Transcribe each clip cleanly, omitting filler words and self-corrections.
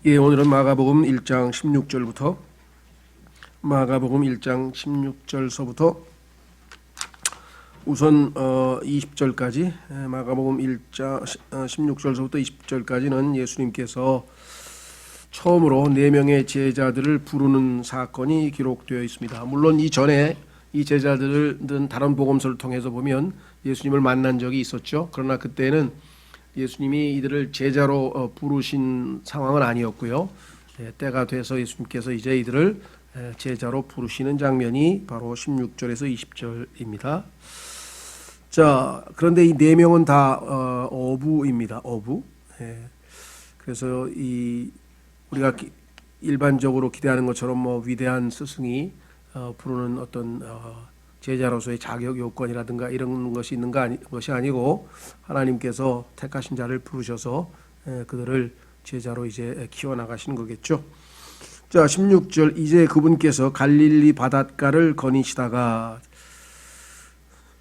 예, 오늘은 마가복음 1장 16절부터 마가복음 1장 16절서부터 우선 20절까지 마가복음 1장 16절서부터 20절까지는 예수님께서 처음으로 4명의 제자들을 부르는 사건이 기록되어 있습니다. 물론 이전에 이 제자들은 다른 복음서를 통해서 보면 예수님을 만난 적이 있었죠. 그러나 그때는 예수님이 이들을 제자로 부르신 상황은 아니었고요. 때가 돼서 예수님께서 이제 이들을 제자로 부르시는 장면이 바로 16절에서 20절입니다. 자, 그런데 이 4명은 다 어부입니다. 어부. 그래서 우리가 일반적으로 기대하는 것처럼 뭐 위대한 스승이 부르는 어떤 제자로서의 자격 요건이라든가 이런 것이 있는 것이 아니고 하나님께서 택하신 자를 부르셔서 그들을 제자로 이제 키워나가시는 거겠죠. 자, 16절 이제 그분께서 갈릴리 바닷가를 거니시다가,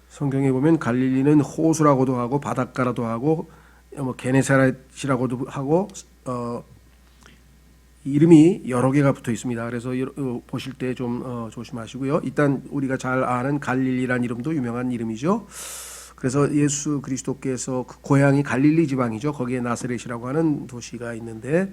성경에 보면 갈릴리는 호수라고도 하고 바닷가라도 하고 뭐 게네사렛이라고도 하고 이름이 여러 개가 붙어 있습니다. 그래서 보실 때 좀 조심하시고요. 일단 우리가 잘 아는 갈릴리라는 이름도 유명한 이름이죠. 그래서 예수 그리스도께서 그 고향이 갈릴리 지방이죠. 거기에 나사렛이라고 하는 도시가 있는데,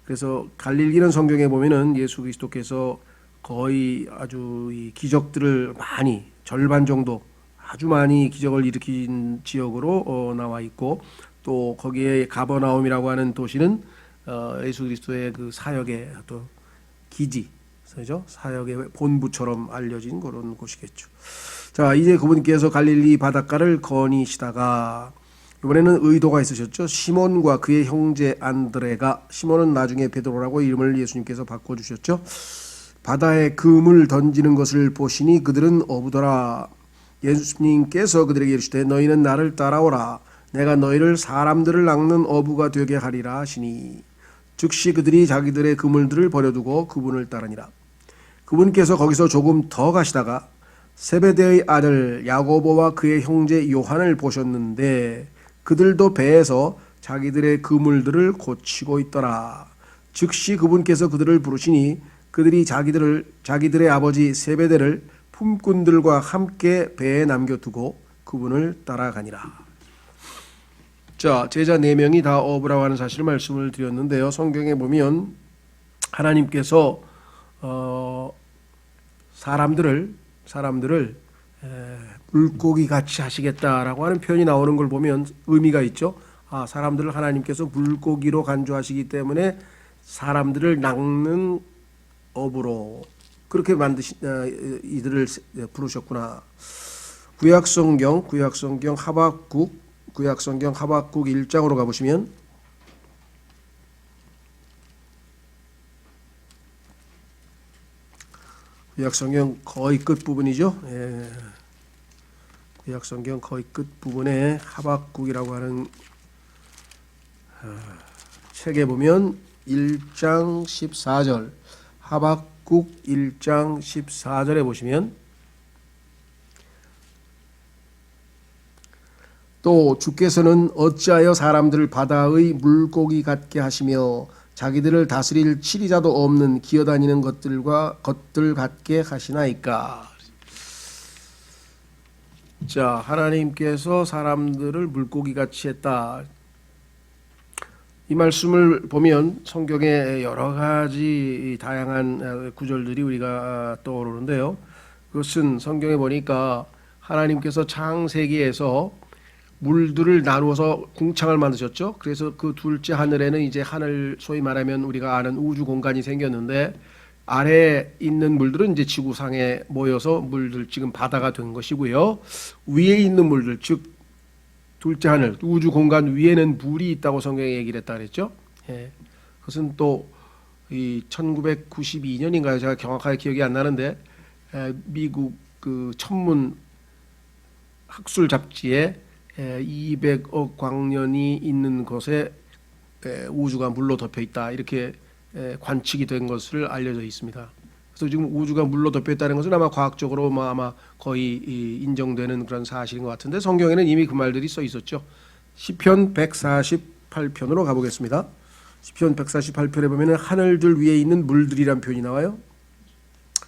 그래서 갈릴리는 성경에 보면은 예수 그리스도께서 거의 아주 이 기적들을 많이, 절반 정도 아주 많이 기적을 일으킨 지역으로 나와 있고, 또 거기에 가버나움이라고 하는 도시는 예수 그리스도의 그 사역의 또 기지, 그죠? 사역의 본부처럼 알려진 그런 곳이겠죠. 자, 이제 그분께서 갈릴리 바닷가를 거니시다가, 이번에는 의도가 있으셨죠. 시몬과 그의 형제 안드레가, 시몬은 나중에 베드로라고 이름을 예수님께서 바꿔주셨죠. 바다에 그물 던지는 것을 보시니 그들은 어부더라. 예수님께서 그들에게 이르시되 너희는 나를 따라오라. 내가 너희를 사람들을 낚는 어부가 되게 하리라 하시니, 즉시 그들이 자기들의 그물들을 버려두고 그분을 따르니라. 그분께서 거기서 조금 더 가시다가 세베대의 아들 야고보와 그의 형제 요한을 보셨는데 그들도 배에서 자기들의 그물들을 고치고 있더라. 즉시 그분께서 그들을 부르시니 그들이 자기들의 아버지 세베대를 품꾼들과 함께 배에 남겨두고 그분을 따라가니라. 자, 제자 4명이 다 어부라고 하는 사실을 말씀을 드렸는데요. 성경에 보면 하나님께서 사람들을 물고기 같이 하시겠다라고 하는 표현이 나오는 걸 보면 의미가 있죠. 사람들을 하나님께서 물고기로 간주하시기 때문에 사람들을 낚는 어부로 그렇게 이들을 부르셨구나. 구약성경 하박국 1장으로 가보시면 구약성경 거의 끝부분이죠. 구약성경 거의 끝부분에 하박국이라고 하는 책에 보면 1장 14절, 하박국 1장 14절에 보시면 또 주께서는 어찌하여 사람들을 바다의 물고기 같게 하시며 자기들을 다스릴 치리자도 없는 기어다니는 것들 같게 하시나이까. 자, 하나님께서 사람들을 물고기 같이 했다. 이 말씀을 보면 성경에 여러 가지 다양한 구절들이 우리가 떠오르는데요. 그것은 성경에 보니까 하나님께서 창세기에서 물들을 나누어서 궁창을 만드셨죠. 그래서 그 둘째 하늘에는 이제 하늘, 소위 말하면 우리가 아는 우주 공간이 생겼는데, 아래에 있는 물들은 이제 지구상에 모여서 물들, 지금 바다가 된 것이고요. 위에 있는 물들, 즉 둘째 하늘, 우주 공간 위에는 물이 있다고 성경에 얘기를 했다 그랬죠. 그것은 또 이 1992년인가요? 제가 정확하게 기억이 안 나는데 미국 그 천문 학술 잡지에 200억 광년이 있는 곳에 우주가 물로 덮여 있다, 이렇게 관측이 된 것을 알려져 있습니다. 그래서 지금 우주가 물로 덮여 있다는 것은 아마 과학적으로 아마 거의 인정되는 그런 사실인 것 같은데, 성경에는 이미 그 말들이 써 있었죠. 시편 148편으로 가보겠습니다. 시편 148편에 보면 하늘들 위에 있는 물들이란 표현이 나와요.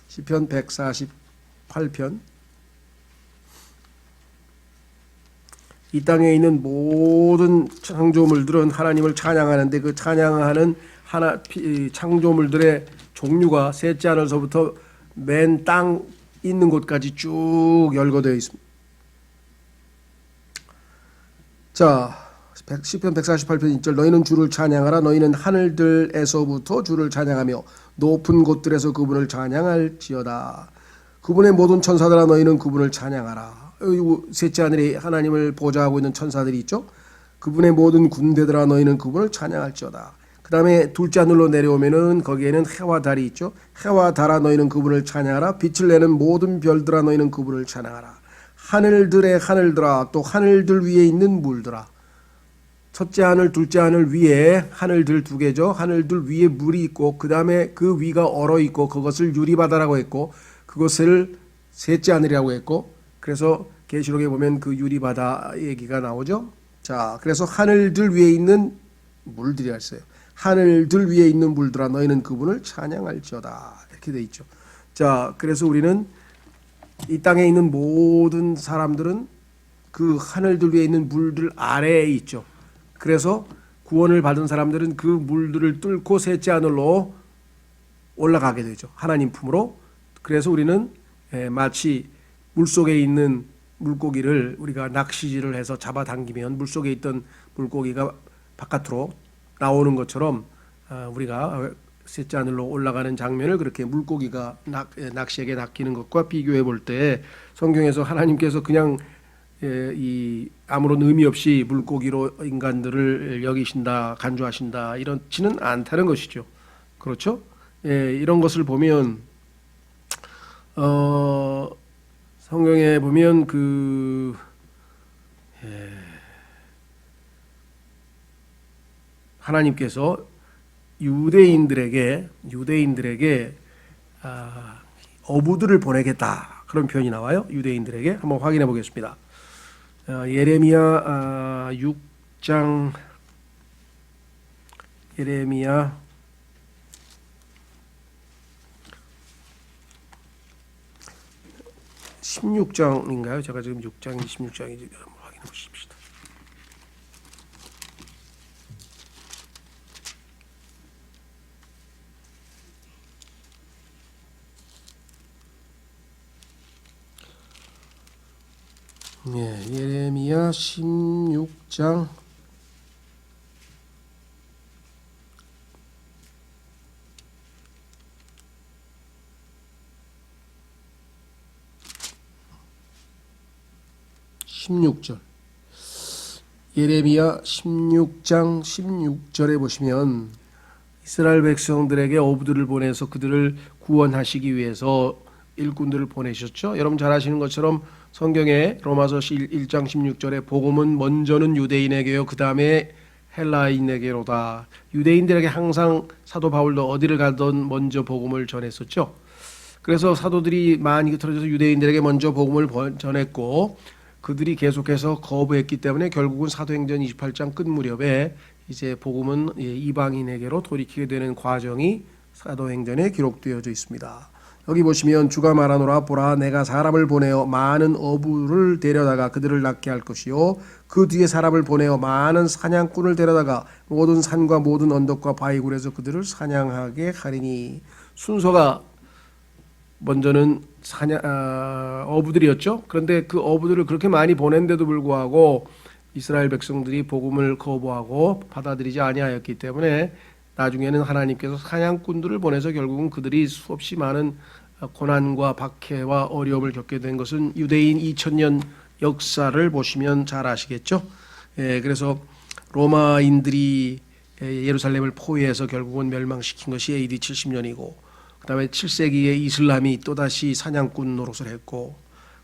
시편 148편. 이 땅에 있는 모든 창조물들은 하나님을 찬양하는데 그 찬양하는 창조물들의 종류가 셋째 하늘서부터 맨 땅 있는 곳까지 쭉 열거되어 있습니다. 자, 시편 148편 1절 너희는 주를 찬양하라. 너희는 하늘들에서부터 주를 찬양하며 높은 곳들에서 그분을 찬양할지어다. 그분의 모든 천사들아 너희는 그분을 찬양하라. 셋째 하늘에 하나님을 보좌하고 있는 천사들이 있죠. 그분의 모든 군대들아 너희는 그분을 찬양할지어다. 그 다음에 둘째 하늘로 내려오면은 거기에는 해와 달이 있죠. 해와 달아 너희는 그분을 찬양하라. 빛을 내는 모든 별들아 너희는 그분을 찬양하라. 하늘들의 하늘들아 또 하늘들 위에 있는 물들아. 첫째 하늘 둘째 하늘 위에 하늘들 두 개죠. 하늘들 위에 물이 있고 그 다음에 그 위가 얼어 있고 그것을 유리바다라고 했고 그것을 셋째 하늘이라고 했고 그래서 계시록에 보면 그 유리바다 얘기가 나오죠. 자, 그래서 하늘들 위에 있는 물들이라 했어요. 하늘들 위에 있는 물들아 너희는 그분을 찬양할지어다 이렇게 돼 있죠. 자, 그래서 우리는 이 땅에 있는 모든 사람들은 그 하늘들 위에 있는 물들 아래에 있죠. 그래서 구원을 받은 사람들은 그 물들을 뚫고 셋째 하늘로 올라가게 되죠. 하나님 품으로. 그래서 우리는 마치 물속에 있는 물고기를 우리가 낚시질을 해서 잡아당기면 물속에 있던 물고기가 바깥으로 나오는 것처럼 우리가 셋째 하늘로 올라가는 장면을 그렇게 물고기가 낚시에게 낚이는 것과 비교해 볼 때 성경에서 하나님께서 그냥 이 아무런 의미 없이 물고기로 인간들을 여기신다, 간주하신다 이렇지는 않다는 것이죠. 그렇죠? 이런 것을 보면 성경에 보면 하나님께서 유대인들에게 어부들을 보내겠다 그런 표현이 나와요. 유대인들에게 한번 확인해 보겠습니다. 예레미야 6장 예레미야 16장인가요? 제가 지금 6장인지 16장인지 한번 확인해 보십시다. 예레미야 16장 16절 예레미야 16장 16절에 보시면 이스라엘 백성들에게 어부들을 보내서 그들을 구원하시기 위해서 일꾼들을 보내셨죠. 여러분 잘 아시는 것처럼 성경에 로마서 1장 16절에 복음은 먼저는 유대인에게요 그 다음에 헬라인에게로다. 유대인들에게 항상 사도 바울도 어디를 가든 먼저 복음을 전했었죠. 그래서 사도들이 많이 흩어져서 유대인들에게 먼저 복음을 전했고 그들이 계속해서 거부했기 때문에 결국은 사도행전 28장 끝 무렵에 이제 복음은 이방인에게로 돌이키게 되는 과정이 사도행전에 기록되어져 있습니다. 여기 보시면 주가 말하노라 보라 내가 사람을 보내어 많은 어부를 데려다가 그들을 낚게 할 것이요 그 뒤에 사람을 보내어 많은 사냥꾼을 데려다가 모든 산과 모든 언덕과 바위굴에서 그들을 사냥하게 하리니. 순서가 먼저는 어부들이었죠. 그런데 그 어부들을 그렇게 많이 보낸데도 불구하고 이스라엘 백성들이 복음을 거부하고 받아들이지 아니하였기 때문에 나중에는 하나님께서 사냥꾼들을 보내서 결국은 그들이 수없이 많은 고난과 박해와 어려움을 겪게 된 것은 유대인 2000년 역사를 보시면 잘 아시겠죠. 그래서 로마인들이 예루살렘을 포위해서 결국은 멸망시킨 것이 AD 70년이고 그 다음에 7세기에 이슬람이 또다시 사냥꾼 노릇을 했고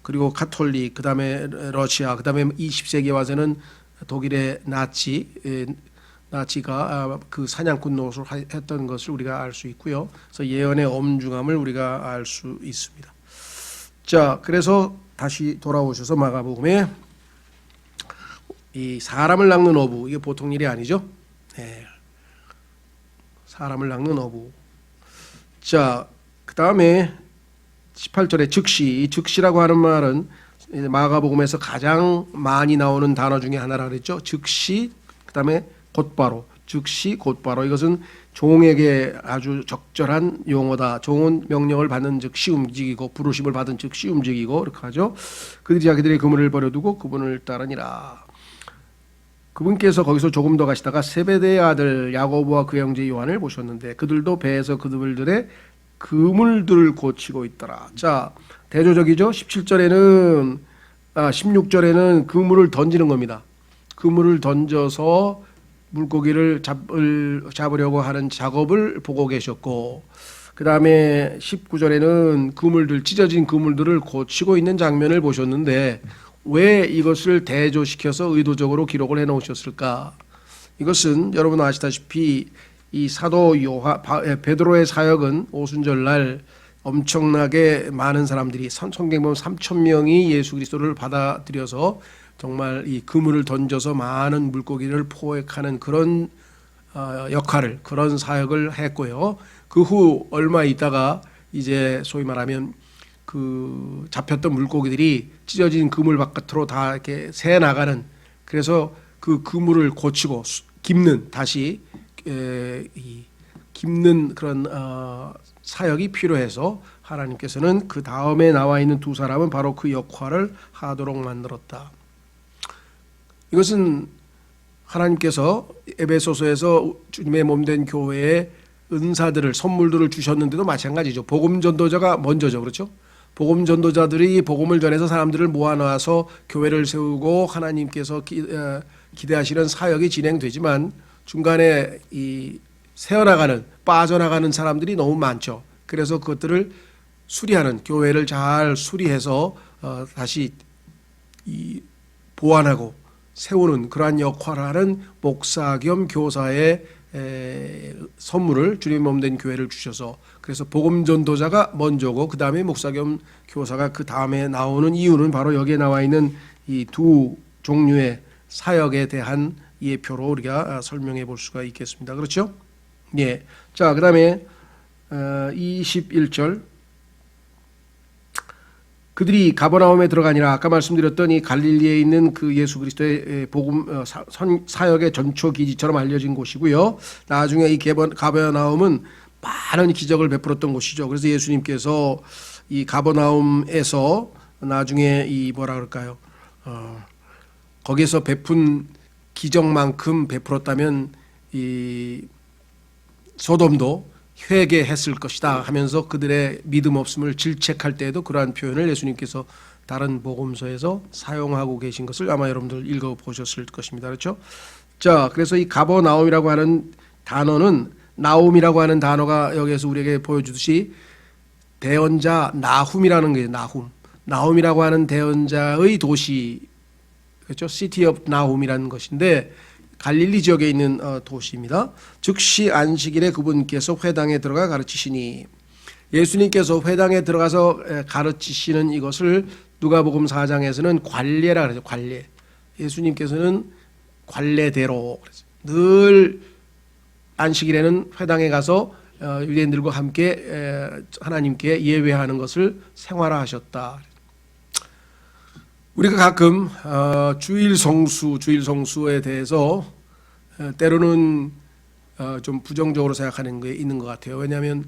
그리고 가톨릭 그 다음에 러시아 그 다음에 20세기에 와서는 독일의 나치가 그 사냥꾼 노릇을 했던 것을 우리가 알 수 있고요. 그래서 예언의 엄중함을 우리가 알 수 있습니다. 자, 그래서 다시 돌아오셔서 마가복음에 이 사람을 낚는 어부 이게 보통 일이 아니죠. 사람을 낚는 어부. 자, 그 다음에 18절에 즉시. 이 즉시라고 하는 말은 마가복음에서 가장 많이 나오는 단어 중에 하나라 그랬죠. 즉시, 그 다음에 곧바로. 즉시 곧바로. 이것은 종에게 아주 적절한 용어다. 종은 명령을 받는 즉시 움직이고 부르심을 받은 즉시 움직이고 이렇게 하죠. 그들이 자기들의 그물을 버려두고 그분을 따르니라. 그분께서 거기서 조금 더 가시다가 세베대의 아들 야고보와 그 형제 요한을 보셨는데 그들도 배에서 그들의 그물들을 고치고 있더라. 자, 대조적이죠. 16절에는 그물을 던지는 겁니다. 그물을 던져서 물고기를 잡으려고 하는 작업을 보고 계셨고, 그 다음에 19절에는 그물들, 찢어진 그물들을 고치고 있는 장면을 보셨는데 왜 이것을 대조시켜서 의도적으로 기록을 해 놓으셨을까? 이것은 여러분 아시다시피 이 사도 베드로의 사역은 오순절날 엄청나게 많은 사람들이 성경 보면 3,000명이 예수 그리스도를 받아들여서 정말 이 그물을 던져서 많은 물고기를 포획하는 그런 역할을, 그런 사역을 했고요. 그 후 얼마 있다가 이제 소위 말하면 그 잡혔던 물고기들이 찢어진 그물 바깥으로 다 이렇게 새 나가는, 그래서 그 그물을 고치고 깁는, 다시 깁는 그런 사역이 필요해서 하나님께서는 그 다음에 나와 있는 두 사람은 바로 그 역할을 하도록 만들었다. 이것은 하나님께서 에베소서에서 주님의 몸된 교회에 은사들을, 선물들을 주셨는데도 마찬가지죠. 복음 전도자가 먼저죠. 그렇죠? 복음 전도자들이 복음을 전해서 사람들을 모아놔서 교회를 세우고 하나님께서 기대하시는 사역이 진행되지만 중간에 이 새어나가는, 빠져나가는 사람들이 너무 많죠. 그래서 그것들을 수리하는, 교회를 잘 수리해서 다시 보완하고 세우는 그러한 역할을 하는 목사 겸 교사의 선물을 주님의 몸된 교회를 주셔서, 그래서 복음 전도자가 먼저고 그 다음에 목사 겸 교사가 그 다음에 나오는 이유는 바로 여기에 나와 있는 이 두 종류의 사역에 대한 예표로 우리가 설명해 볼 수가 있겠습니다. 그렇죠? 예. 자, 그 다음에 21절. 그들이 가버나움에 들어가니라. 아까 말씀드렸던 이 갈릴리에 있는 그 예수 그리스도의 복음 사역의 전초 기지처럼 알려진 곳이고요. 나중에 이 가버나움은 많은 기적을 베풀었던 곳이죠. 그래서 예수님께서 이 가버나움에서 나중에 이 뭐라 그럴까요? 거기서 베푼 기적만큼 베풀었다면 이 소돔도 회개했을 것이다 하면서 그들의 믿음 없음을 질책할 때에도 그러한 표현을 예수님께서 다른 복음서에서 사용하고 계신 것을 아마 여러분들 읽어보셨을 것입니다. 그렇죠? 자, 그래서 이 가버나움이라고 하는 단어는, 나움이라고 하는 단어가 여기에서 우리에게 보여주듯이 대언자 나훔이라는 거예요. 나훔이라고 하는 대언자의 도시, 그렇죠? City of Nahum이라는 것인데 갈릴리 지역에 있는 도시입니다. 즉시 안식일에 그분께서 회당에 들어가 가르치시니, 예수님께서 회당에 들어가서 가르치시는 이것을 누가복음 4장에서는 관례라 그러죠. 관례. 예수님께서는 관례대로 늘 안식일에는 회당에 가서 유대인들과 함께 하나님께 예배하는 것을 생활화하셨다. 우리가 가끔 주일 성수에 대해서 때로는 좀 부정적으로 생각하는 게 있는 것 같아요. 왜냐하면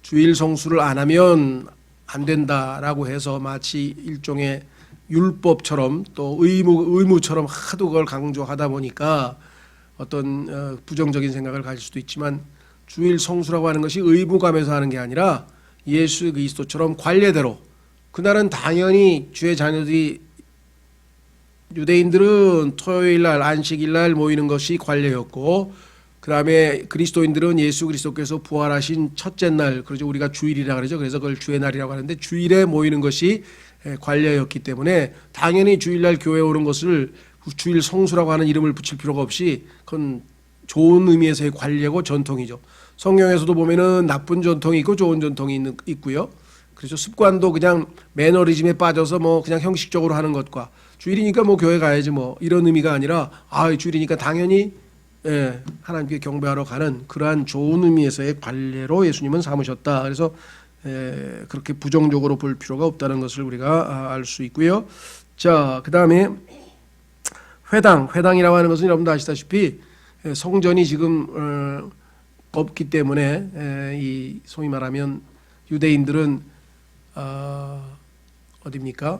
주일 성수를 안 하면 안 된다라고 해서 마치 일종의 율법처럼 또 의무처럼 하도 그걸 강조하다 보니까 어떤 부정적인 생각을 가질 수도 있지만, 주일 성수라고 하는 것이 의무감에서 하는 게 아니라 예수 그리스도처럼 관례대로, 그날은 당연히 주의 자녀들이, 유대인들은 토요일날 안식일날 모이는 것이 관례였고, 그 다음에 그리스도인들은 예수 그리스도께서 부활하신 첫째 날, 그러죠, 우리가 주일이라 그러죠. 그래서 그걸 주의 날이라고 하는데 주일에 모이는 것이 관례였기 때문에 당연히 주일날 교회에 오는 것을 주일 성수라고 하는 이름을 붙일 필요가 없이 그건 좋은 의미에서의 관례고 전통이죠. 성경에서도 보면은 나쁜 전통이 있고 좋은 전통이 있고요. 그래서 습관도 그냥 매너리즘에 빠져서 뭐 그냥 형식적으로 하는 것과, 주일이니까 뭐 교회 가야지 뭐 이런 의미가 아니라, 주일이니까 당연히 하나님께 경배하러 가는 그러한 좋은 의미에서의 관례로 예수님은 삼으셨다. 그래서 그렇게 부정적으로 볼 필요가 없다는 것을 우리가 알 수 있고요. 자, 그 다음에 회당이라고 하는 것은 여러분도 아시다시피 성전이 지금 없기 때문에 이 소위 말하면 유대인들은 어디입니까?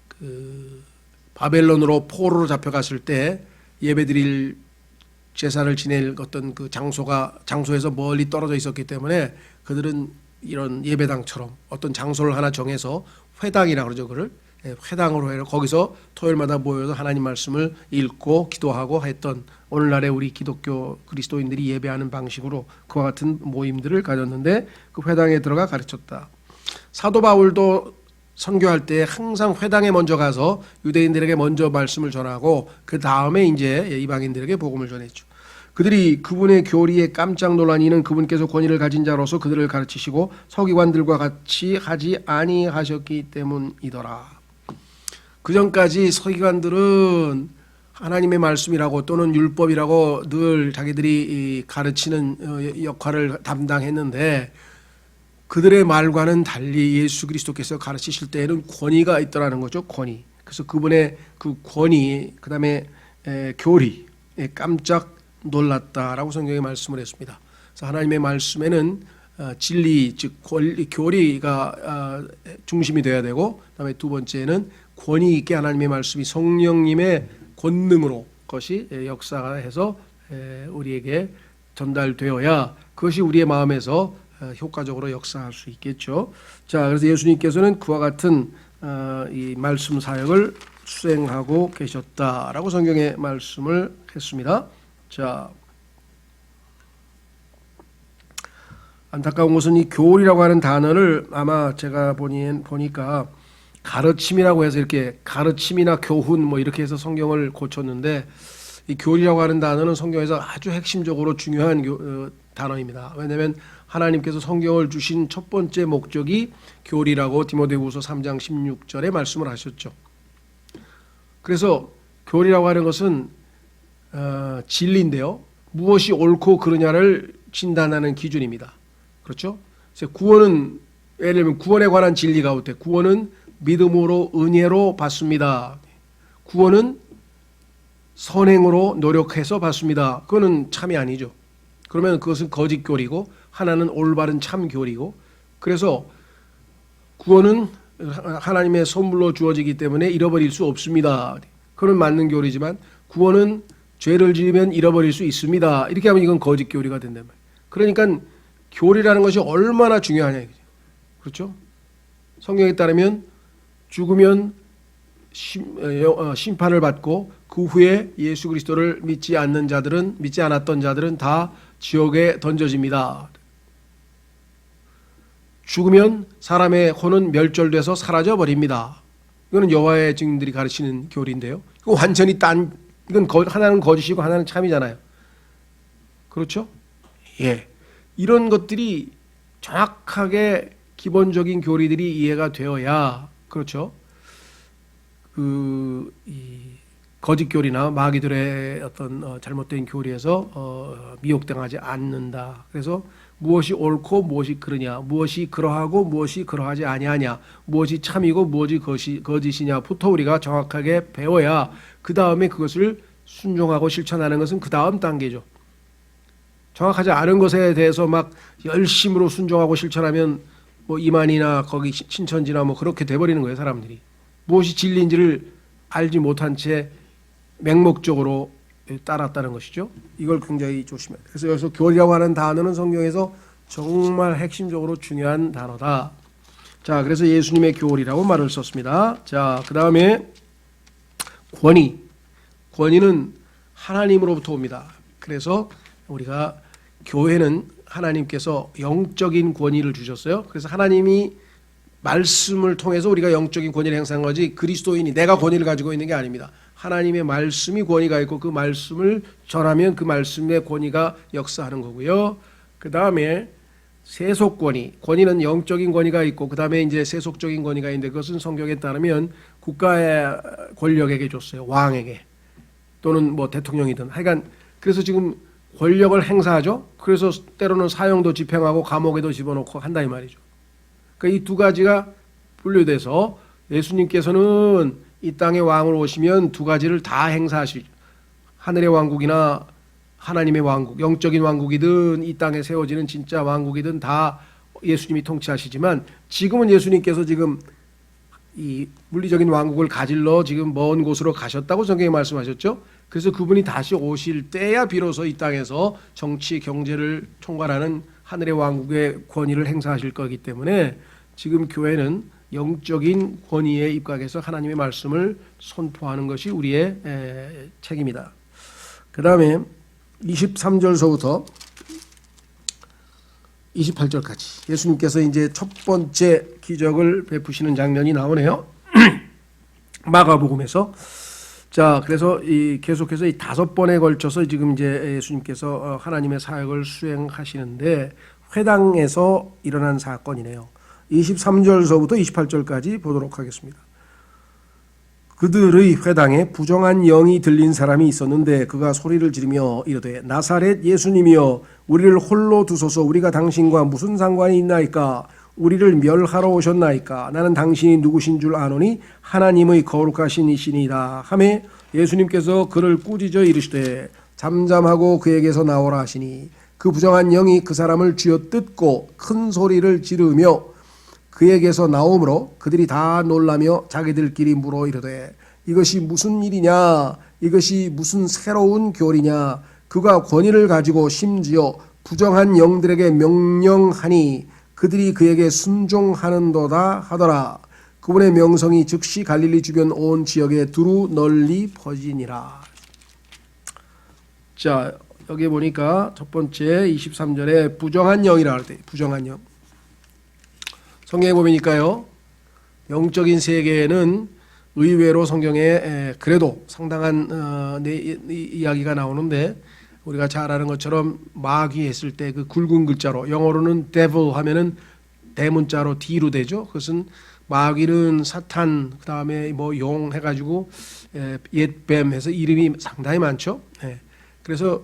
그 바벨론으로 포로로 잡혀갔을 때 예배드릴 제사를 지낼 어떤 그 장소에서 멀리 떨어져 있었기 때문에 그들은 이런 예배당처럼 어떤 장소를 하나 정해서 회당이라고 그러죠. 그를 회당으로 해서 거기서 토요일마다 모여서 하나님 말씀을 읽고 기도하고 했던 오늘날의 우리 기독교 그리스도인들이 예배하는 방식으로 그와 같은 모임들을 가졌는데 그 회당에 들어가 가르쳤다. 사도 바울도 선교할 때 항상 회당에 먼저 가서 유대인들에게 먼저 말씀을 전하고 그 다음에 이제 이방인들에게 복음을 전했죠. 그들이 그분의 교리에 깜짝 놀란 이는 그분께서 권위를 가진 자로서 그들을 가르치시고 서기관들과 같이 하지 아니하셨기 때문이더라. 그 전까지 서기관들은 하나님의 말씀이라고 또는 율법이라고 늘 자기들이 가르치는 역할을 담당했는데 그들의 말과는 달리 예수 그리스도께서 가르치실 때에는 권위가 있더라는 거죠. 권위. 그래서 그분의 그 권위, 그 다음에 교리, 깜짝 놀랐다라고 성경에 말씀을 했습니다. 그래서 하나님의 말씀에는 진리, 즉 교리가 중심이 되어야 되고, 그다음에 두 번째는 권위 있게 하나님의 말씀이 성령님의 권능으로 그것이 역사해서 우리에게 전달되어야 그것이 우리의 마음에서 효과적으로 역사할 수 있겠죠. 자, 그래서 예수님께서는 그와 같은 이 말씀 사역을 수행하고 계셨다라고 성경에 말씀을 했습니다. 자, 안타까운 것은 이 교리라고 하는 단어를 아마 제가 보니까 가르침이라고 해서 이렇게 가르침이나 교훈 뭐 이렇게 해서 성경을 고쳤는데 이 교리라고 하는 단어는 성경에서 아주 핵심적으로 중요한 단어입니다. 왜냐하면 하나님께서 성경을 주신 첫 번째 목적이 교리라고 디모데후서 3장 16절에 말씀을 하셨죠. 그래서 교리라고 하는 것은 진리인데요. 무엇이 옳고 그르냐를 진단하는 기준입니다. 그렇죠? 그래서 구원은 예를 들면 구원에 관한 진리가 어때? 구원은 믿음으로 은혜로 받습니다. 구원은 선행으로 노력해서 받습니다. 그거는 참이 아니죠. 그러면 그것은 거짓 교리고 하나는 올바른 참 교리고 그래서 구원은 하나님의 선물로 주어지기 때문에 잃어버릴 수 없습니다. 그건 맞는 교리지만 구원은 죄를 지으면 잃어버릴 수 있습니다. 이렇게 하면 이건 거짓 교리가 된단 말이에요. 그러니까 교리라는 것이 얼마나 중요하냐. 그렇죠? 성경에 따르면 죽으면 심판을 받고 그 후에 예수 그리스도를 믿지 않았던 자들은 다 지옥에 던져집니다. 죽으면 사람의 혼은 멸절돼서 사라져 버립니다. 이거는 여호와의 증인들이 가르치는 교리인데요. 이거 완전히 이건 하나는 거짓이고 하나는 참이잖아요. 그렇죠? 예. 이런 것들이 정확하게 기본적인 교리들이 이해가 되어야 그렇죠. 이 거짓 교리나 마귀들의 어떤 잘못된 교리에서 미혹당하지 않는다. 그래서 무엇이 옳고 무엇이 그르냐, 무엇이 그러하고 무엇이 그러하지 아니하냐, 무엇이 참이고 무엇이 거짓이냐부터 우리가 정확하게 배워야 그 다음에 그것을 순종하고 실천하는 것은 그 다음 단계죠. 정확하지 않은 것에 대해서 막 열심으로 순종하고 실천하면 뭐 이만이나 거기 신천지나 뭐 그렇게 돼버리는 거예요. 사람들이 무엇이 진리인지를 알지 못한 채 맹목적으로 따랐다는 것이죠. 이걸 굉장히 조심해야 돼요. 그래서 여기서 교리라고 하는 단어는 성경에서 정말 핵심적으로 중요한 단어다. 자, 그래서 예수님의 교리라고 말을 썼습니다. 자, 그 다음에 권위는 하나님으로부터 옵니다. 그래서 우리가 교회는 하나님께서 영적인 권위를 주셨어요. 그래서 하나님이 말씀을 통해서 우리가 영적인 권위를 행사한 거지 그리스도인이 내가 권위를 가지고 있는 게 아닙니다. 하나님의 말씀이 권위가 있고 그 말씀을 전하면 그 말씀의 권위가 역사하는 거고요. 그 다음에 세속 권위는 영적인 권위가 있고 그 다음에 이제 세속적인 권위가 있는데 그것은 성경에 따르면 국가의 권력에게 줬어요. 왕에게. 또는 뭐 대통령이든 하여간 그래서 지금 권력을 행사하죠. 그래서 때로는 사형도 집행하고 감옥에도 집어넣고 한다 이 말이죠. 그러니까 이 두 가지가 분류돼서 예수님께서는 이 땅에 왕을 오시면 두 가지를 다 행사하시죠. 하늘의 왕국이나 하나님의 왕국, 영적인 왕국이든 이 땅에 세워지는 진짜 왕국이든 다 예수님이 통치하시지만 지금은 예수님께서 지금 이 물리적인 왕국을 가질러 지금 먼 곳으로 가셨다고 성경에 말씀하셨죠. 그래서 그분이 다시 오실 때야 비로소 이 땅에서 정치, 경제를 총괄하는 하늘의 왕국의 권위를 행사하실 거기 때문에 지금 교회는 영적인 권위에 입각해서 하나님의 말씀을 선포하는 것이 우리의 책임이다. 그 다음에 23절서부터 28절까지 예수님께서 이제 첫 번째 기적을 베푸시는 장면이 나오네요. 마가복음에서. 자, 그래서 계속해서 이 5번에 걸쳐서 지금 이제 예수님께서 하나님의 사역을 수행하시는데 회당에서 일어난 사건이네요. 23절서부터 28절까지 보도록 하겠습니다. 그들의 회당에 부정한 영이 들린 사람이 있었는데 그가 소리를 지르며 이르되 나사렛 예수님이여 우리를 홀로 두소서. 우리가 당신과 무슨 상관이 있나이까? 우리를 멸하러 오셨나이까? 나는 당신이 누구신 줄 아노니 하나님의 거룩하신 이시니이다 하매 예수님께서 그를 꾸짖어 이르시되 잠잠하고 그에게서 나오라 하시니 그 부정한 영이 그 사람을 쥐어뜯고 큰 소리를 지르며 그에게서 나오므로 그들이 다 놀라며 자기들끼리 물어 이르되 이것이 무슨 일이냐? 이것이 무슨 새로운 교리냐? 그가 권위를 가지고 심지어 부정한 영들에게 명령하니 그들이 그에게 순종하는도다 하더라. 그분의 명성이 즉시 갈릴리 주변 온 지역에 두루 널리 퍼지니라. 자, 여기 보니까 첫 번째 23절에 부정한 영이라 할 때 부정한 영. 성경에 보니까요. 영적인 세계에는 의외로 성경에 그래도 상당한 이야기가 나오는데 우리가 잘 아는 것처럼 마귀 했을 때 그 굵은 글자로 영어로는 devil 하면은 대문자로 D로 되죠. 그것은 마귀는 사탄 그다음에 뭐 용 해가지고 옛뱀 해서 이름이 상당히 많죠. 그래서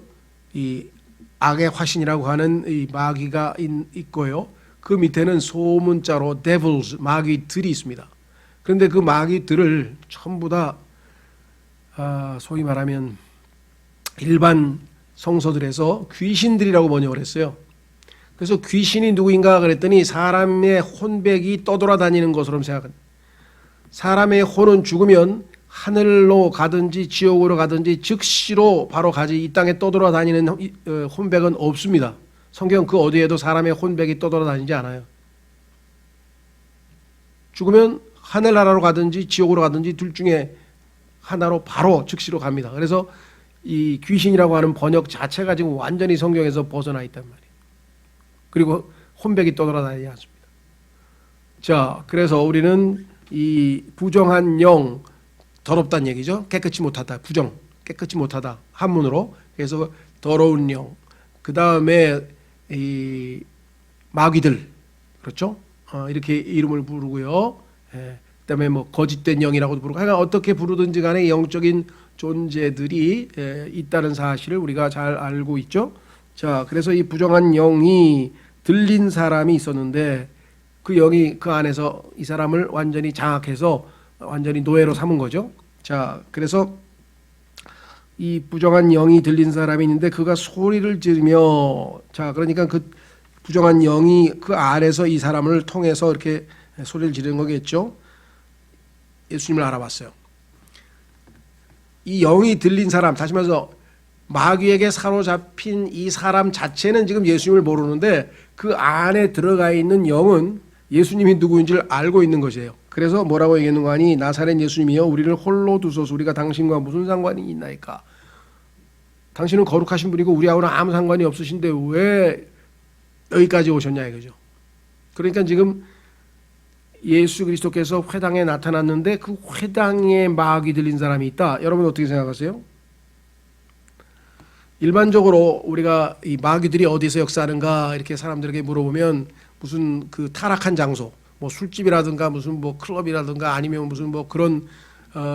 이 악의 화신이라고 하는 이 마귀가 있고요. 그 밑에는 소문자로 devils 마귀들이 있습니다. 그런데 그 마귀들을 전부 다 소위 말하면 일반 성서들에서 귀신들이라고 번역을 했어요. 그래서 귀신이 누구인가 그랬더니 사람의 혼백이 떠돌아다니는 것으로 생각합니다. 사람의 혼은 죽으면 하늘로 가든지 지옥으로 가든지 즉시로 바로 가지 이 땅에 떠돌아다니는 혼백은 없습니다. 성경 그 어디에도 사람의 혼백이 떠돌아다니지 않아요. 죽으면 하늘나라로 가든지 지옥으로 가든지 둘 중에 하나로 바로 즉시로 갑니다. 그래서 이 귀신이라고 하는 번역 자체가 지금 완전히 성경에서 벗어나 있단 말이에요. 그리고 혼백이 떠돌아다니지 않습니다. 자, 그래서 우리는 이 부정한 영, 더럽다는 얘기죠. 깨끗이 못하다, 부정, 깨끗이 못하다 한문으로. 그래서 더러운 영. 그 다음에 이 마귀들, 그렇죠? 이렇게 이름을 부르고요. 그다음에 뭐 거짓된 영이라고도 부르고, 하여간 어떻게 부르든지 간에 영적인 존재들이 있다는 사실을 우리가 잘 알고 있죠. 자, 그래서 이 부정한 영이 들린 사람이 있었는데 그 영이 그 안에서 이 사람을 완전히 장악해서 완전히 노예로 삼은 거죠. 자, 그래서 이 부정한 영이 들린 사람이 있는데 그가 소리를 지르며, 자, 그러니까 그 부정한 영이 그 안에서 이 사람을 통해서 이렇게 소리를 지르는 거겠죠. 예수님을 알아봤어요. 이 영이 들린 사람, 다시 말해서 마귀에게 사로잡힌 이 사람 자체는 지금 예수님을 모르는데 그 안에 들어가 있는 영은 예수님이 누구인지를 알고 있는 것이에요. 그래서 뭐라고 얘기했는가 하니 나사렛 예수님이여 우리를 홀로 두소서. 우리가 당신과 무슨 상관이 있나이까? 당신은 거룩하신 분이고 우리하고는 아무 상관이 없으신데 왜 여기까지 오셨냐 이거죠. 그러니까 지금 예수 그리스도께서 회당에 나타났는데 그 회당에 마귀 들린 사람이 있다. 여러분 어떻게 생각하세요? 일반적으로 우리가 이 마귀들이 어디서 역사하는가 이렇게 사람들에게 물어보면 무슨 그 타락한 장소, 뭐 술집이라든가 무슨 뭐 클럽이라든가 아니면 무슨 뭐 그런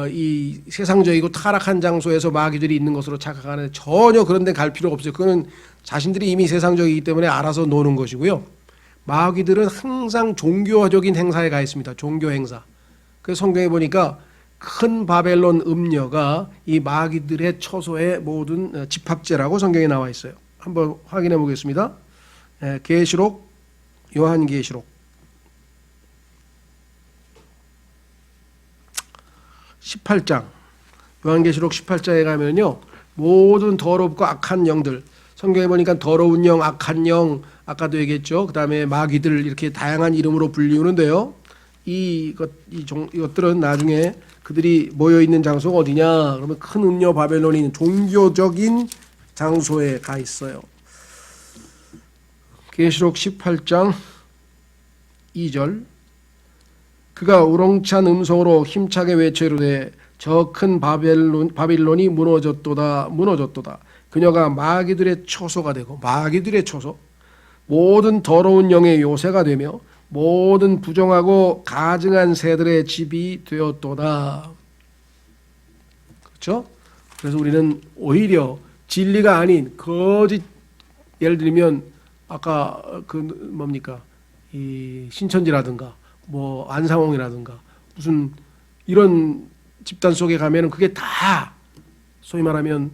이 세상적이고 타락한 장소에서 마귀들이 있는 것으로 착각하는데 전혀 그런 데 갈 필요가 없어요. 그거는 자신들이 이미 세상적이기 때문에 알아서 노는 것이고요. 마귀들은 항상 종교적인 행사에 가 있습니다. 종교 행사. 그래서 성경에 보니까 큰 바벨론 음녀가 이 마귀들의 처소의 모든 집합제라고 성경에 나와 있어요. 한번 확인해 보겠습니다. 계시록, 요한계시록 18장, 요한계시록 18장에 가면요, 모든 더럽고 악한 영들, 성경에 보니까 더러운 영, 악한 영, 아까도 얘기했죠. 그 다음에 마귀들 이렇게 다양한 이름으로 불리우는데요. 이것들은 나중에 그들이 모여 있는 장소가 어디냐? 그러면 큰 음녀 바벨론이 있는 종교적인 장소에 가 있어요. 계시록 18장 2절. 그가 우렁찬 음성으로 힘차게 외쳐 이르되 저 큰 바빌론이 무너졌도다. 그녀가 마귀들의 초소가 되고, 마귀들의 초소, 모든 더러운 영의 요새가 되며 모든 부정하고 가증한 새들의 집이 되었도다. 그렇죠? 그래서 우리는 오히려 진리가 아닌 거짓, 예를 들면 아까 이 신천지라든가 뭐 안상홍이라든가 무슨 이런 집단 속에 가면은 그게 다 소위 말하면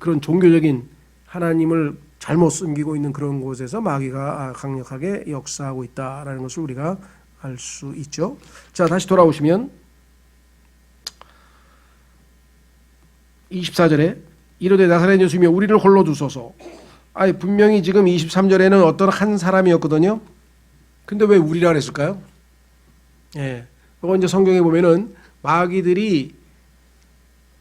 그런 종교적인 하나님을 잘못 숨기고 있는 그런 곳에서 마귀가 강력하게 역사하고 있다라는 것을 우리가 알 수 있죠. 자, 다시 돌아오시면 24절에 이르되 나사렛 예수님이 우리를 홀로 두소서. 분명히 지금 23절에는 어떤 한 사람이었거든요. 근데 왜 우리라 그랬을까요? 이거 이제 성경에 보면은 마귀들이,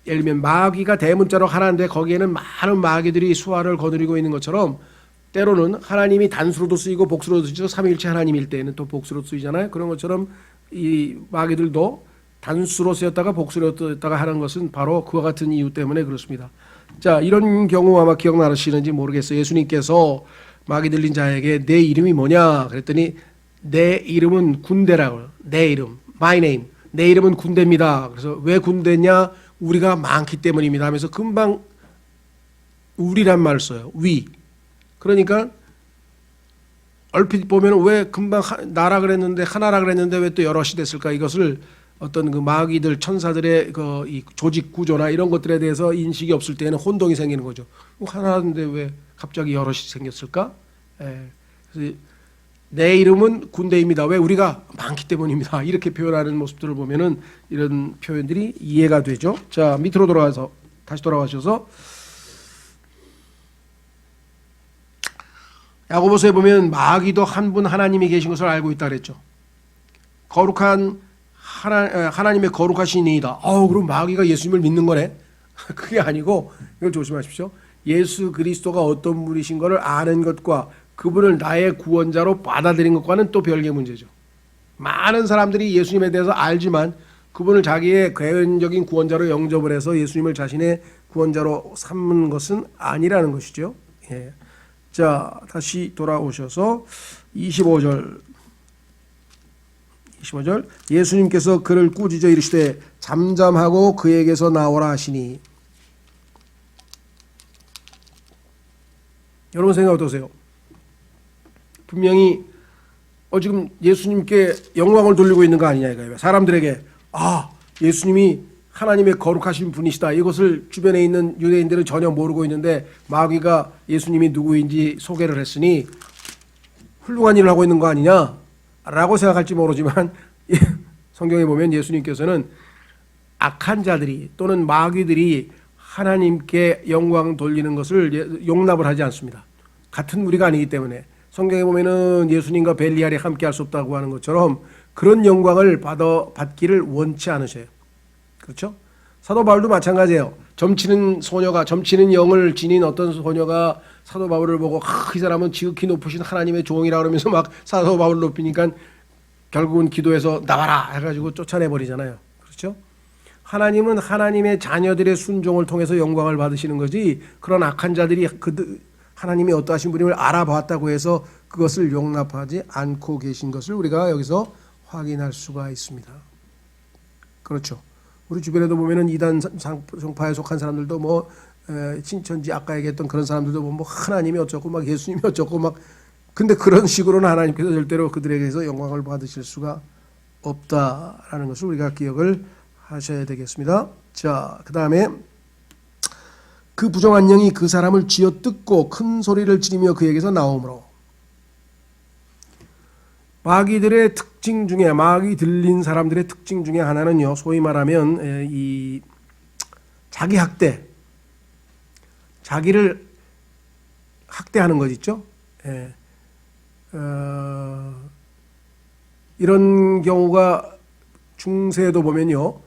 예를 들면 마귀가 대문자로 하나인데 거기에는 많은 마귀들이 수화를 거느리고 있는 것처럼 때로는 하나님이 단수로도 쓰이고 복수로도 쓰이죠. 삼위일체 하나님일 때는 또 복수로 쓰이잖아요. 그런 것처럼 이 마귀들도 단수로 쓰였다가 복수로 쓰였다가 하는 것은 바로 그와 같은 이유 때문에 그렇습니다. 자, 이런 경우 아마 기억나시는지 모르겠어요. 예수님께서 마귀 들린 자에게 내 이름이 뭐냐 그랬더니 내 이름은 군대라고. 내 이름, my name. 내 이름은 군대입니다. 그래서 왜 군대냐? 우리가 많기 때문입니다 하면서 금방 우리란 말을 써요. we. 그러니까 얼핏 보면 왜 금방 나라 그랬는데 하나라 그랬는데 왜 또 여럿이 됐을까? 이것을 어떤 그 마귀들 천사들의 이 조직 구조나 이런 것들에 대해서 인식이 없을 때는 혼동이 생기는 거죠. 하나인데 왜 갑자기 여럿이 생겼을까? 그래서 내 이름은 군대입니다. 왜? 우리가 많기 때문입니다. 이렇게 표현하는 모습들을 보면은 이런 표현들이 이해가 되죠. 자, 밑으로 돌아가서 다시 돌아가셔서 야고보서에 보면 마귀도 한 분 하나님이 계신 것을 알고 있다 그랬죠. 거룩한 하나님의 거룩하신 이이다. 그럼 마귀가 예수님을 믿는 거네? 그게 아니고 이걸 조심하십시오. 예수 그리스도가 어떤 분이신 것을 아는 것과 그분을 나의 구원자로 받아들인 것과는 또 별개의 문제죠. 많은 사람들이 예수님에 대해서 알지만 그분을 자기의 개인적인 구원자로 영접을 해서 예수님을 자신의 구원자로 삼는 것은 아니라는 것이죠. 자, 다시 돌아오셔서 25절 예수님께서 그를 꾸짖어 이르시되 잠잠하고 그에게서 나오라 하시니. 여러분 생각 어떠세요? 분명히 지금 예수님께 영광을 돌리고 있는 거 아니냐 이거예요. 사람들에게 예수님이 하나님의 거룩하신 분이시다. 이것을 주변에 있는 유대인들은 전혀 모르고 있는데 마귀가 예수님이 누구인지 소개를 했으니 훌륭한 일을 하고 있는 거 아니냐라고 생각할지 모르지만 성경에 보면 예수님께서는 악한 자들이 또는 마귀들이 하나님께 영광 돌리는 것을 용납을 하지 않습니다. 같은 무리가 아니기 때문에. 성경에 보면은 예수님과 벨리알이 함께 할 수 없다고 하는 것처럼 그런 영광을 받기를 원치 않으셔요. 그렇죠? 사도 바울도 마찬가지예요. 점치는 영을 지닌 어떤 소녀가 사도 바울을 보고 이 사람은 지극히 높으신 하나님의 종이라 그러면서 막 사도 바울을 높이니까 결국은 기도해서 나와라 해가지고 쫓아내버리잖아요. 그렇죠? 하나님은 하나님의 자녀들의 순종을 통해서 영광을 받으시는 거지 그런 악한 자들이 하나님이 어떠하신 분임을 알아봤다고 해서 그것을 용납하지 않고 계신 것을 우리가 여기서 확인할 수가 있습니다. 그렇죠. 우리 주변에도 보면은 이단 성파에 속한 사람들도 뭐 신천지 아까 얘기했던 그런 사람들도 뭐 하나님이 어쩌고 막 예수님이 어쩌고 막 근데 그런 식으로는 하나님께서 절대로 그들에게서 영광을 받으실 수가 없다라는 것을 우리가 기억을 하셔야 되겠습니다. 자, 그 다음에 그 부정한 영이 그 사람을 쥐어뜯고 큰 소리를 지르며 그에게서 나오므로 마귀들의 특징 중에 마귀 들린 사람들의 특징 중에 하나는요, 소위 말하면 이 자기 학대, 자기를 학대하는 것 있죠. 이런 경우가 중세도 보면요,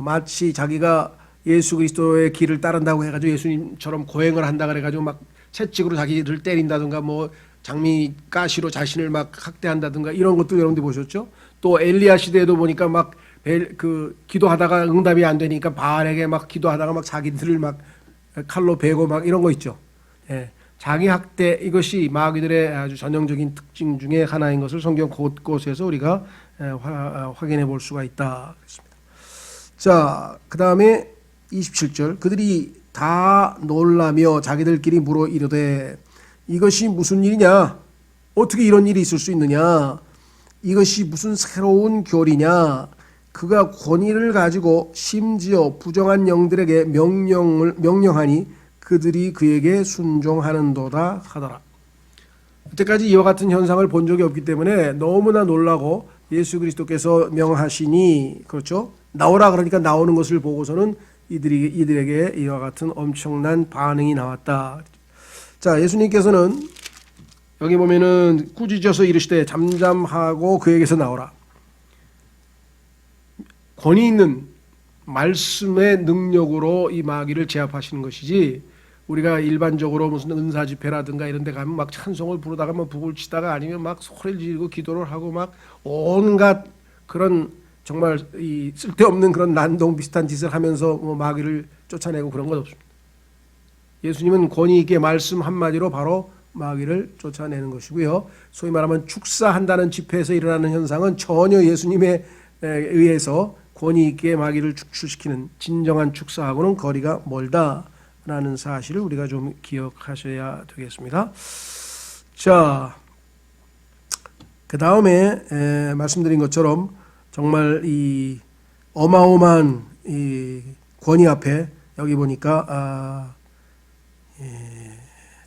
마치 자기가 예수 그리스도의 길을 따른다고 해가지고 예수님처럼 고행을 한다 그래가지고 막 채찍으로 자기를 때린다든가 뭐 장미 가시로 자신을 막 학대한다든가 이런 것도 여러분들 보셨죠? 또 엘리야 시대에도 보니까 막 그 기도하다가 응답이 안 되니까 바알에게 막 기도하다가 막 자기들을 막 칼로 베고 막 이런 거 있죠. 자기 학대 이것이 마귀들의 아주 전형적인 특징 중에 하나인 것을 성경 곳곳에서 우리가 확인해 볼 수가 있다. 그렇습니다. 자, 그 다음에 27절 그들이 다 놀라며 자기들끼리 물어 이르되 이것이 무슨 일이냐? 어떻게 이런 일이 있을 수 있느냐? 이것이 무슨 새로운 교리냐? 그가 권위를 가지고 심지어 부정한 영들에게 명령하니 그들이 그에게 순종하는도다 하더라. 그때까지 이와 같은 현상을 본 적이 없기 때문에 너무나 놀라고 예수 그리스도께서 명하시니 그렇죠? 나오라 그러니까 나오는 것을 보고서는 이들에게 이와 같은 엄청난 반응이 나왔다. 자, 예수님께서는 여기 보면은 꾸짖어서 이르시되 잠잠하고 그에게서 나오라. 권위 있는 말씀의 능력으로 이 마귀를 제압하시는 것이지 우리가 일반적으로 무슨 은사 집회라든가 이런 데 가면 막 찬송을 부르다가 뭐 북을 치다가 아니면 막 소리를 지르고 기도를 하고 막 온갖 그런 정말 이 쓸데없는 그런 난동 비슷한 짓을 하면서 뭐 마귀를 쫓아내고 그런 것 없습니다. 예수님은 권위 있게 말씀 한마디로 바로 마귀를 쫓아내는 것이고요. 소위 말하면 축사한다는 집회에서 일어나는 현상은 전혀 예수님에 의해서 권위 있게 마귀를 축출시키는 진정한 축사하고는 거리가 멀다라는 사실을 우리가 좀 기억하셔야 되겠습니다. 자, 그 다음에 말씀드린 것처럼 정말 이 어마어마한 이 권위 앞에 여기 보니까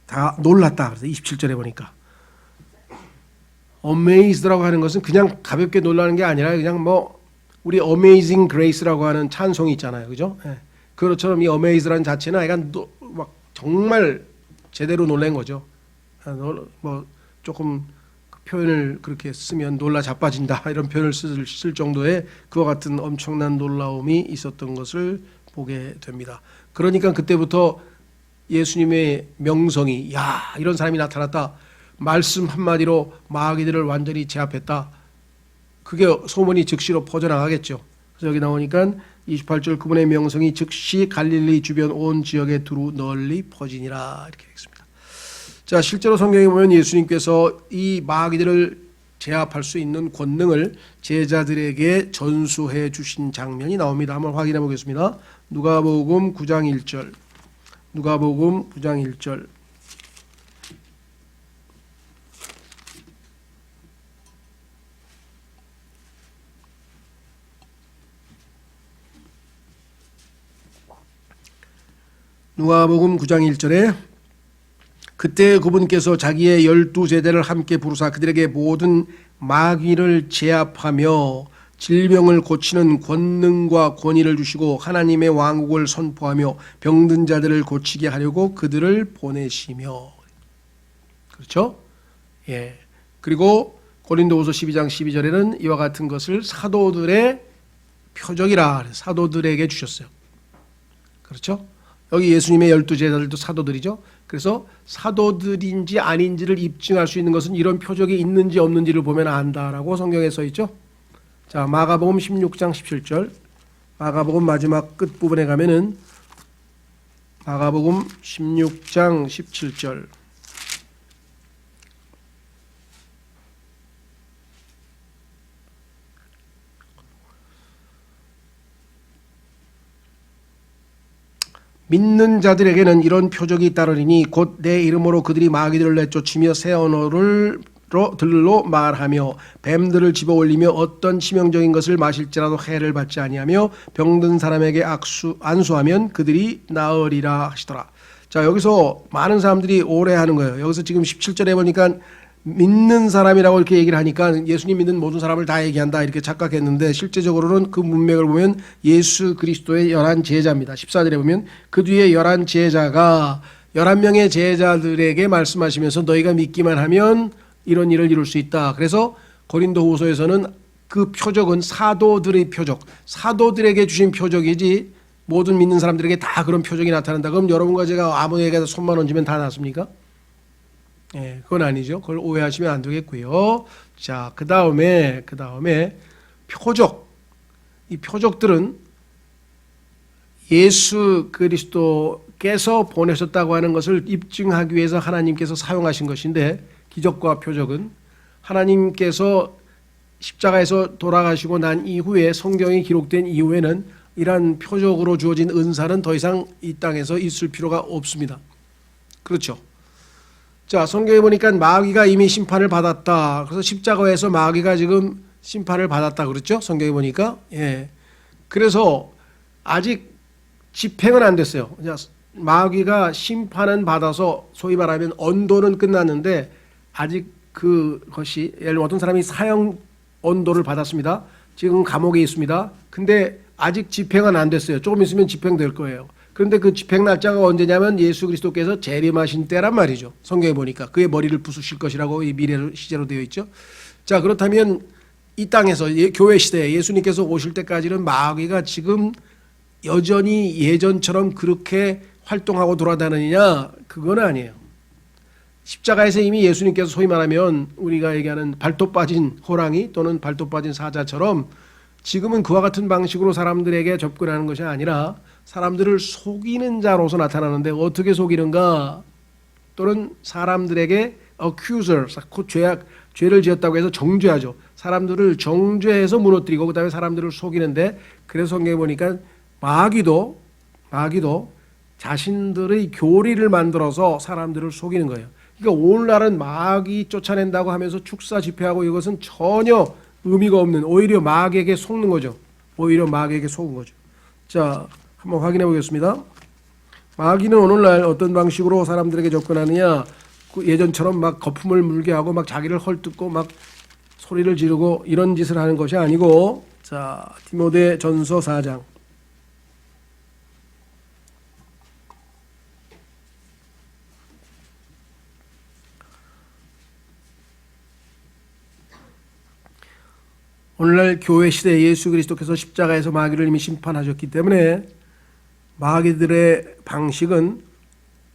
다 놀랐다. 그래서 27절에 보니까 amazed라고 하는 것은 그냥 가볍게 놀라는 게 아니라 그냥 뭐 우리 Amazing Grace라고 하는 찬송이 있잖아요, 그죠? 그것처럼 이 Amazed라는 자체는 약간 막 정말 제대로 놀란 거죠. 뭐 조금 표현을 그렇게 쓰면 놀라 자빠진다 이런 표현을 쓸 정도의 그와 같은 엄청난 놀라움이 있었던 것을 보게 됩니다. 그러니까 그때부터 예수님의 명성이 야 이런 사람이 나타났다. 말씀 한마디로 마귀들을 완전히 제압했다. 그게 소문이 즉시로 퍼져나가겠죠. 그래서 여기 나오니까 28절 그분의 명성이 즉시 갈릴리 주변 온 지역에 두루 널리 퍼지니라 이렇게 했습니다. 자, 실제로 성경에 보면 예수님께서 이 마귀들을 제압할 수 있는 권능을 제자들에게 전수해 주신 장면이 나옵니다. 한번 확인해 보겠습니다. 누가복음 9장 1절. 누가복음 9장 1절. 누가복음 9장 1절에 그때 그분께서 자기의 12제자를 함께 부르사 그들에게 모든 마귀를 제압하며 질병을 고치는 권능과 권위를 주시고 하나님의 왕국을 선포하며 병든 자들을 고치게 하려고 그들을 보내시며 그렇죠? 예. 그리고 고린도후서 12장 12절에는 이와 같은 것을 사도들의 표적이라 사도들에게 주셨어요. 그렇죠? 여기 예수님의 12제자들도 사도들이죠. 그래서 사도들인지 아닌지를 입증할 수 있는 것은 이런 표적이 있는지 없는지를 보면 안다라고 성경에 써 있죠. 자, 마가복음 16장 17절. 마가복음 마지막 끝부분에 가면은 마가복음 16장 17절. 믿는 자들에게는 이런 표적이 따르리니 곧 내 이름으로 그들이 마귀들을 내쫓으며 새 언어들로 말하며 뱀들을 집어올리며 어떤 치명적인 것을 마실지라도 해를 받지 아니하며 병든 사람에게 안수하면 그들이 나으리라 하시더라. 자, 여기서 많은 사람들이 오해하는 거예요. 여기서 지금 17절에 보니까 믿는 사람이라고 이렇게 얘기를 하니까 예수님 믿는 모든 사람을 다 얘기한다 이렇게 착각했는데, 실제적으로는 그 문맥을 보면 예수 그리스도의 11 제자입니다. 14절에 보면 그 뒤에 11 제자가 11명의 제자들에게 말씀하시면서 너희가 믿기만 하면 이런 일을 이룰 수 있다. 그래서 고린도후서에서는 그 표적은 사도들의 표적, 사도들에게 주신 표적이지 모든 믿는 사람들에게 다 그런 표적이 나타난다. 그럼 여러분과 제가 아무에게 손만 얹으면 다 낫습니까? 예, 그건 아니죠. 그걸 오해하시면 안 되겠고요. 자, 그 다음에 표적. 이 표적들은 예수 그리스도께서 보내셨다고 하는 것을 입증하기 위해서 하나님께서 사용하신 것인데, 기적과 표적은 하나님께서 십자가에서 돌아가시고 난 이후에, 성경이 기록된 이후에는 이러한 표적으로 주어진 은사는 더 이상 이 땅에서 있을 필요가 없습니다. 그렇죠? 자, 성경에 보니까 마귀가 이미 심판을 받았다. 그래서 십자가에서 마귀가 지금 심판을 받았다 그랬죠? 성경에 보니까. 예. 그래서 아직 집행은 안 됐어요. 마귀가 심판은 받아서 소위 말하면 언도는 끝났는데 아직 그것이, 예를 들어 어떤 사람이 사형 언도를 받았습니다. 지금 감옥에 있습니다. 근데 아직 집행은 안 됐어요. 조금 있으면 집행될 거예요. 그런데 그 집행 날짜가 언제냐면 예수 그리스도께서 재림하신 때란 말이죠. 성경에 보니까 그의 머리를 부수실 것이라고 이 미래 시제로 되어 있죠. 자, 그렇다면 이 땅에서 교회 시대에 예수님께서 오실 때까지는 마귀가 지금 여전히 예전처럼 그렇게 활동하고 돌아다니느냐? 그건 아니에요. 십자가에서 이미 예수님께서 소위 말하면 우리가 얘기하는 발톱 빠진 호랑이 또는 발톱 빠진 사자처럼 지금은 그와 같은 방식으로 사람들에게 접근하는 것이 아니라 사람들을 속이는 자로서 나타나는데, 어떻게 속이는가? 또는 사람들에게 accuser, 죄를 지었다고 해서 정죄하죠. 사람들을 정죄해서 무너뜨리고 그 다음에 사람들을 속이는데, 그래서 성경에 보니까 마귀도 자신들의 교리를 만들어서 사람들을 속이는 거예요. 그러니까 오늘날은 마귀 쫓아낸다고 하면서 축사 집회하고 이것은 전혀 의미가 없는, 오히려 마귀에게 속는 거죠. 오히려 마귀에게 속은 거죠. 자, 한번 확인해 보겠습니다. 마귀는 오늘날 어떤 방식으로 사람들에게 접근하느냐? 예전처럼 막 거품을 물게 하고 막 자기를 헐뜯고 막 소리를 지르고 이런 짓을 하는 것이 아니고, 자, 디모데전서 4장. 오늘날 교회 시대에 예수 그리스도께서 십자가에서 마귀를 이미 심판하셨기 때문에 마귀들의 방식은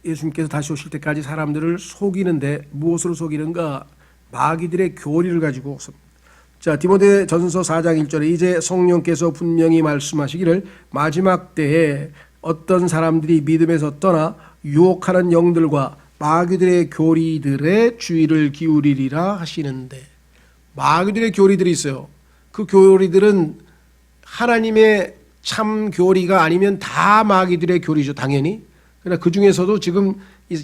예수님께서 다시 오실 때까지 사람들을 속이는데, 무엇으로 속이는가? 마귀들의 교리를 가지고. 자, 디모데전서 4장 1절에 이제 성령께서 분명히 말씀하시기를 마지막 때에 어떤 사람들이 믿음에서 떠나 유혹하는 영들과 마귀들의 교리들의 주의를 기울이리라 하시는데, 마귀들의 교리들이 있어요. 그 교리들은 하나님의 참 교리가 아니면 다 마귀들의 교리죠, 당연히. 그러나 그 중에서도 지금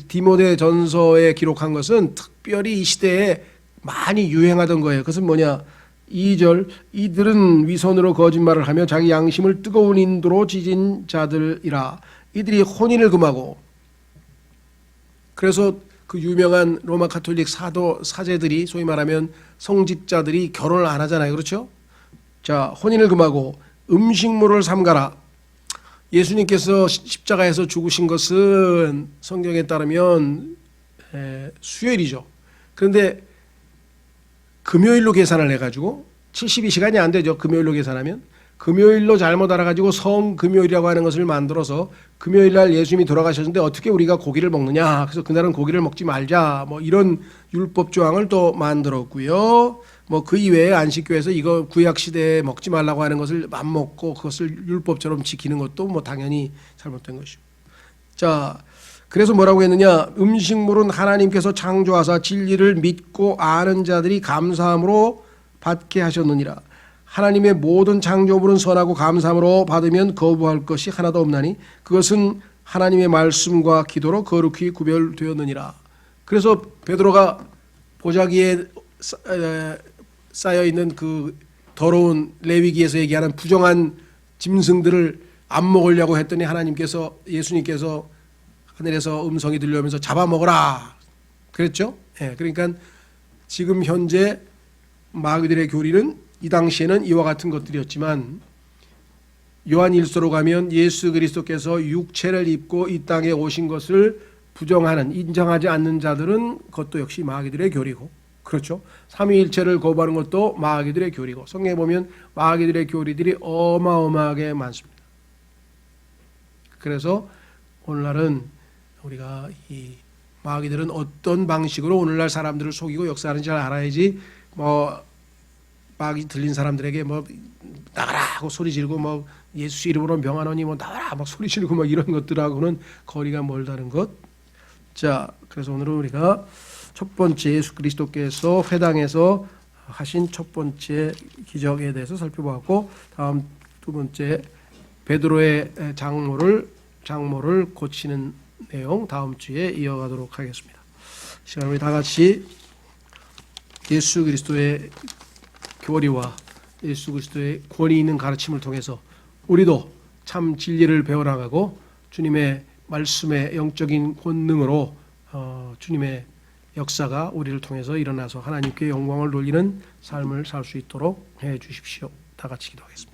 디모데전서에 기록한 것은 특별히 이 시대에 많이 유행하던 거예요. 그것은 뭐냐? 2절, 이들은 위선으로 거짓말을 하며 자기 양심을 뜨거운 인도로 지진 자들이라. 이들이 혼인을 금하고. 그래서 그 유명한 로마 가톨릭 사제들이, 소위 말하면 성직자들이 결혼을 안 하잖아요. 그렇죠? 자, 혼인을 금하고 음식물을 삼가라. 예수님께서 십자가에서 죽으신 것은 성경에 따르면 수요일이죠. 그런데 금요일로 계산을 해가지고 72시간이 안 되죠. 금요일로 계산하면. 금요일로 잘못 알아가지고 성금요일이라고 하는 것을 만들어서 금요일날 예수님이 돌아가셨는데 어떻게 우리가 고기를 먹느냐. 그래서 그날은 고기를 먹지 말자. 뭐 이런 율법 조항을 또 만들었고요. 뭐 그 이외에 안식교에서 이거 구약 시대에 먹지 말라고 하는 것을 맘먹고 그것을 율법처럼 지키는 것도 뭐 당연히 잘못된 것이고. 자, 그래서 뭐라고 했느냐? 음식물은 하나님께서 창조하사 진리를 믿고 아는 자들이 감사함으로 받게 하셨느니라. 하나님의 모든 창조물은 선하고 감사함으로 받으면 거부할 것이 하나도 없나니 그것은 하나님의 말씀과 기도로 거룩히 구별되었느니라. 그래서 베드로가 보자기에 쌓여 있는 그 더러운 레위기에서 얘기하는 부정한 짐승들을 안 먹으려고 했더니 하나님께서, 예수님께서 하늘에서 음성이 들려오면서 잡아먹어라 그랬죠. 그러니까 지금 현재 마귀들의 교리는 이 당시에는 이와 같은 것들이었지만, 요한일서로 가면 예수 그리스도께서 육체를 입고 이 땅에 오신 것을 부정하는, 인정하지 않는 자들은 그것도 역시 마귀들의 교리고, 그렇죠. 삼위일체를 거부하는 것도 마귀들의 교리고, 성경에 보면 마귀들의 교리들이 어마어마하게 많습니다. 그래서 오늘날은 우리가 이 마귀들은 어떤 방식으로 오늘날 사람들을 속이고 역사하는지 잘 알아야지, 마귀 들린 사람들에게 나가라 하고 소리 지르고 예수 이름으로 명하노니 나와라 막 소리 지르고 이런 것들하고는 거리가 멀다는 것. 자, 그래서 오늘은 우리가 첫 번째 예수 그리스도께서 회당에서 하신 첫 번째 기적에 대해서 살펴보았고, 다음 두 번째 베드로의 장모를 고치는 내용 다음 주에 이어가도록 하겠습니다. 시간 우리 다 같이 예수 그리스도의 교리와 예수 그리스도의 권위 있는 가르침을 통해서 우리도 참 진리를 배워나가고 주님의 말씀의 영적인 권능으로 주님의 역사가 우리를 통해서 일어나서 하나님께 영광을 돌리는 삶을 살 수 있도록 해 주십시오. 다 같이 기도하겠습니다.